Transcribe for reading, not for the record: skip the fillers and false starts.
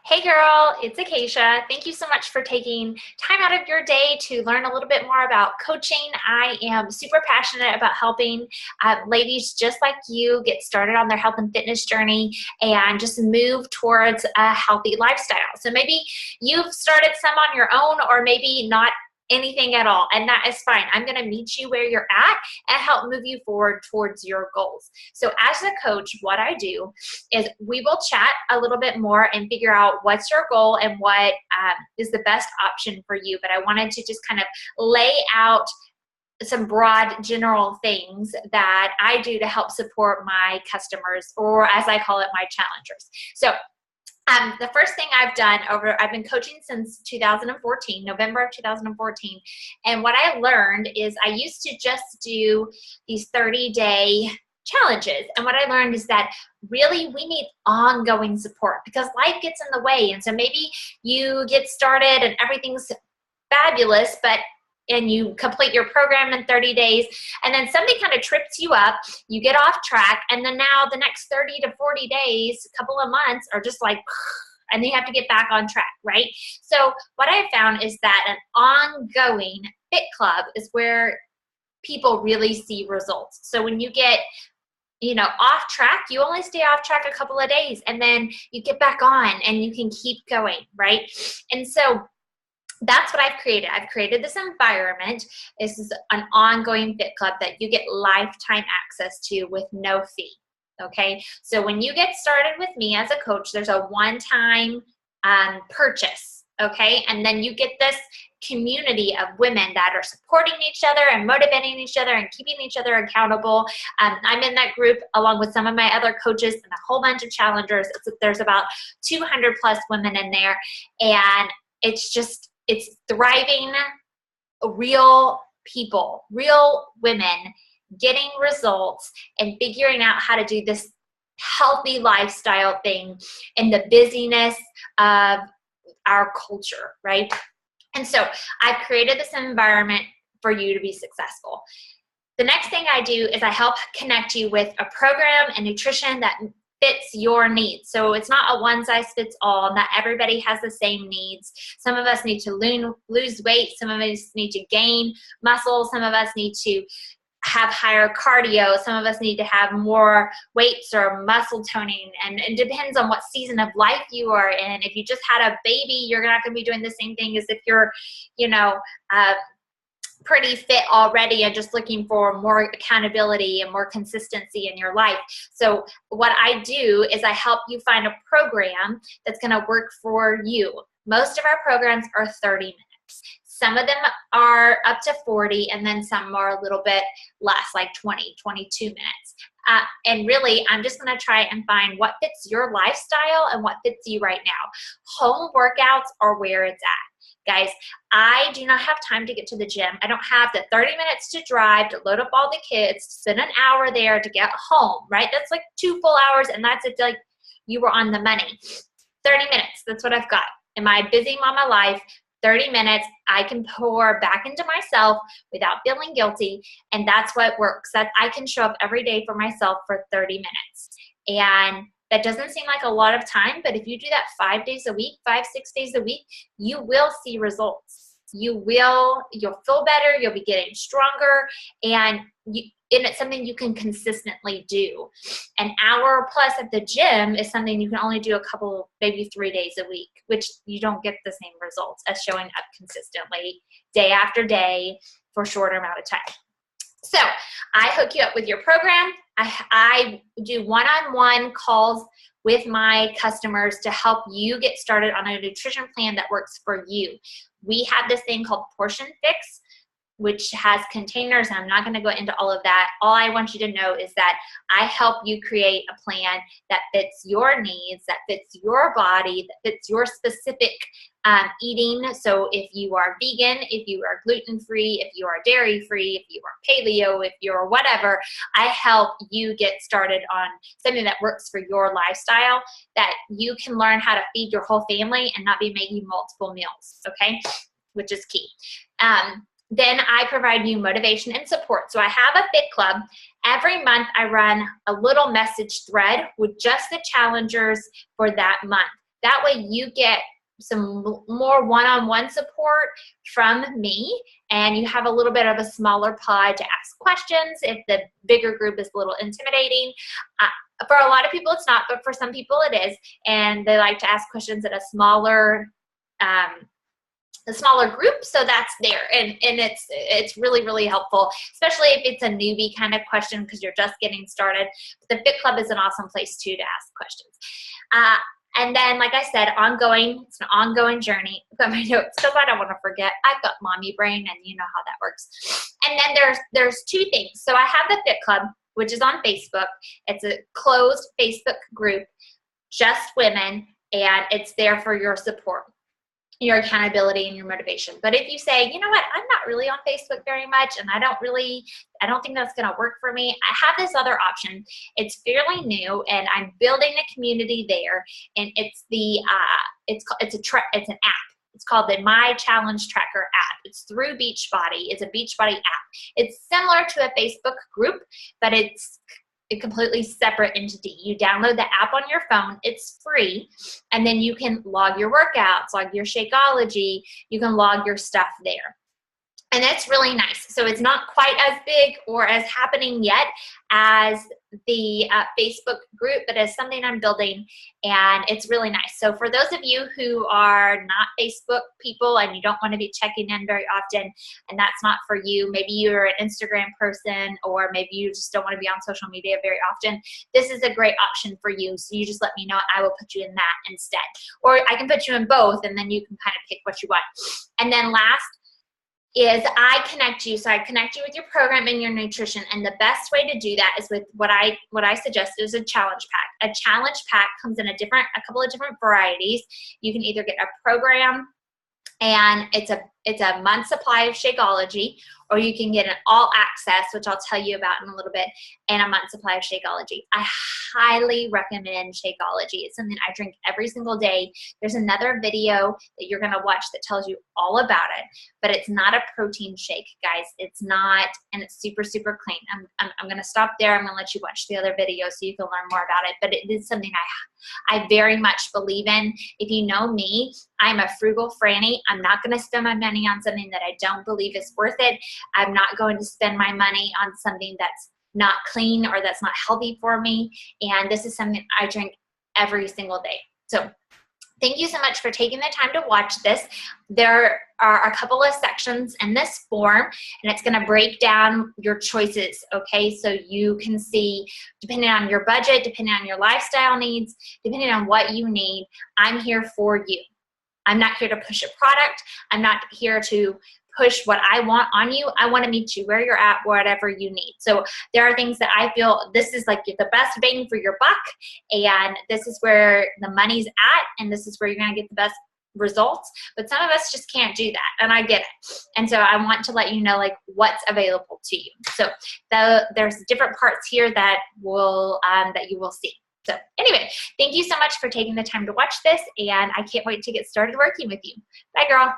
Hey girl, it's Acacia. Thank you so much for taking time out of your day to learn a little bit more about coaching. I am super passionate about helping ladies just like you get started on their health and fitness journey and just move towards a healthy lifestyle. So maybe you've started some on your own or maybe not anything at all, and that is fine. I'm going to meet you where you're at and help move you forward towards your goals. So as a coach, what I do is we will chat a little bit more and figure out what's your goal and what is the best option for you. But I wanted to just kind of lay out some broad general things that I do to help support my customers, or as I call it, my challengers. So the first thing I've been coaching since 2014, November of 2014. And what I learned is I used to just do these 30-day challenges. And what I learned is that really we need ongoing support because life gets in the way. And so maybe you get started and everything's fabulous, and you complete your program in 30 days, and then something kind of trips you up, you get off track, and then now the next 30 to 40 days, a couple of months are just like, and then you have to get back on track, right? So what I found is that an ongoing fit club is where people really see results. So when you get off track, you only stay off track a couple of days, and then you get back on and you can keep going, right? And so that's what I've created. I've created this environment. This is an ongoing fit club that you get lifetime access to with no fee. Okay, so when you get started with me as a coach, there's a one-time purchase. Okay, and then you get this community of women that are supporting each other and motivating each other and keeping each other accountable. I'm in that group along with some of my other coaches and a whole bunch of challengers. There's about 200 plus women in there, and it's thriving, real people, real women getting results and figuring out how to do this healthy lifestyle thing in the busyness of our culture, right? And so I've created this environment for you to be successful. The next thing I do is I help connect you with a program and nutrition that fits your needs. So it's not a one size fits all. Not everybody has the same needs. Some of us need to lose weight. Some of us need to gain muscle. Some of us need to have higher cardio. Some of us need to have more weights or muscle toning. And it depends on what season of life you are in. If you just had a baby, you're not going to be doing the same thing as if you're, pretty fit already and just looking for more accountability and more consistency in your life. So what I do is I help you find a program that's going to work for you. Most of our programs are 30 minutes. Some of them are up to 40, and then some are a little bit less, like 20, 22 minutes. And really, I'm just going to try and find what fits your lifestyle and what fits you right now. Home workouts are where it's at. Guys, I do not have time to get to the gym. I don't have the 30 minutes to drive, to load up all the kids, to spend an hour there to get home, right? That's like 2 full hours, and that's it, like you were on the money. 30 minutes, that's what I've got. In my busy mama life, 30 minutes, I can pour back into myself without feeling guilty, and that's what works. That I can show up every day for myself for 30 minutes. And that doesn't seem like a lot of time, but if you do that 5 days a week, 5, 6 days a week, you will see results. You'll feel better, you'll be getting stronger, and it's something you can consistently do. An hour plus at the gym is something you can only do a couple, maybe 3 days a week, which you don't get the same results as showing up consistently day after day for a shorter amount of time. So I hook you up with your program. I do one-on-one calls with my customers to help you get started on a nutrition plan that works for you. We have this thing called Portion Fix, which has containers. I'm not going to go into all of that. All I want you to know is that I help you create a plan that fits your needs, that fits your body, that fits your specific eating. So if you are vegan, if you are gluten-free, if you are dairy-free, if you are paleo, if you're whatever, I help you get started on something that works for your lifestyle, that you can learn how to feed your whole family and not be making multiple meals, okay? Which is key. Then I provide you motivation and support. So I have a Fit Club. Every month I run a little message thread with just the challengers for that month. That way you get some more one-on-one support from me, and you have a little bit of a smaller pod to ask questions if the bigger group is a little intimidating. For a lot of people it's not, but for some people it is, and they like to ask questions at a smaller group, so that's there, and it's really, really helpful, especially if it's a newbie kind of question because you're just getting started. But the Fit Club is an awesome place too to ask questions. And then, like I said, it's an ongoing journey. I've got my notes because I don't want to forget. I've got mommy brain, and you know how that works. And then there's two things. So I have the Fit Club, which is on Facebook. It's a closed Facebook group, just women, and it's there for your support, your accountability, and your motivation. But if you say, you know what, I'm not really on Facebook very much, and I don't think that's going to work for me, I have this other option. It's fairly new, and I'm building a community there, and it's an app. It's called the My Challenge Tracker app. It's through Beachbody. It's a Beachbody app. It's similar to a Facebook group, but it's a completely separate entity. You download the app on your phone, it's free, and then you can log your workouts, log your Shakeology, you can log your stuff there. And that's really nice. So it's not quite as big or as happening yet as the Facebook group, but it's something I'm building, and it's really nice. So for those of you who are not Facebook people and you don't want to be checking in very often, and that's not for you, maybe you're an Instagram person, or maybe you just don't want to be on social media very often, this is a great option for you. So you just let me know, and I will put you in that instead. Or I can put you in both, and then you can kind of pick what you want. And then last is I connect you. So I connect you with your program and your nutrition. And the best way to do that is with what I suggest is a challenge pack. A challenge pack comes in a couple of different varieties. You can either get a program, and it's a month supply of Shakeology, or you can get an all access, which I'll tell you about in a little bit, and a month supply of Shakeology. I highly recommend Shakeology. It's something I drink every single day. There's another video that you're gonna watch that tells you all about it, but it's not a protein shake, guys. It's not, and it's super, super clean. I'm gonna stop there. I'm gonna let you watch the other video so you can learn more about it, but it is something I very much believe in. If you know me, I'm a frugal Franny. I'm not gonna spend my money on something that I don't believe is worth it. I'm not going to spend my money on something that's not clean or that's not healthy for me. And this is something I drink every single day. So thank you so much for taking the time to watch this. There are a couple of sections in this form, and it's going to break down your choices, okay? So you can see, depending on your budget, depending on your lifestyle needs, depending on what you need, I'm here for you. I'm not here to push a product. I'm not here to push what I want on you. I want to meet you where you're at, whatever you need. So there are things that I feel this is like the best bang for your buck, and this is where the money's at, and this is where you're going to get the best results. But some of us just can't do that, and I get it. And so I want to let you know like what's available to you. So there's different parts here that you will see. So anyway, thank you so much for taking the time to watch this, and I can't wait to get started working with you. Bye, girl.